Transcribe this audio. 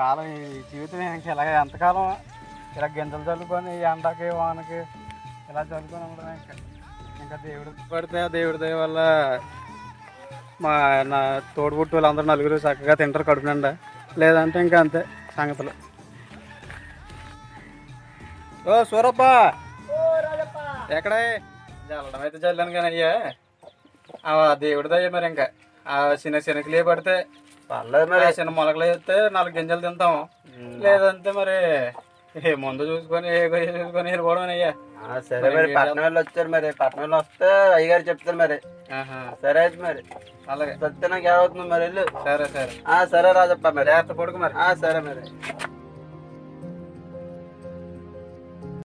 కాలం ఈ జీవితం ఇంకా ఇలాగ ఎంతకాలం ఇలా గింజలు చల్లుకొని ఎండకి వానకి ఇలా చల్లుకొని ఉండడం ఇంకా దేవుడు పడితే ఆ దేవుడి దయ వల్ల మా నా తోడుబుట్టు వాళ్ళందరూ నలుగురు చక్కగా తింటారు కడుపు నిండా. లేదంటే ఇంకా అంతే సంగతులు. ఓ సూరప్ప ఎక్కడే చల్లడం అయితే చల్లాను కానీ అయ్యా ఆ దేవుడి దయ మరి ఇంకా ఆ శనకలే పడితే పర్లేదు మరి. చిన్న మొలకలు వేస్తే 4 గింజలు తింటాం. లేదంటే మరి ఏ ముందు చూసుకొని చూసుకొని వెళ్ళిపోవడం అయ్యా. సరే మరి పట్టణం వాళ్ళు వచ్చారు, మరి పట్టణం వాళ్ళు వస్తే అయ్యగారు చెప్తారు మరి. సరే అయితే మరి అలాగే సత్య నాకు ఏమవుతుంది మరి వెళ్ళు. సరే సరే సరే రాజప్ప మరి జాగ్రత్త పడుకు మరి. సరే మరి.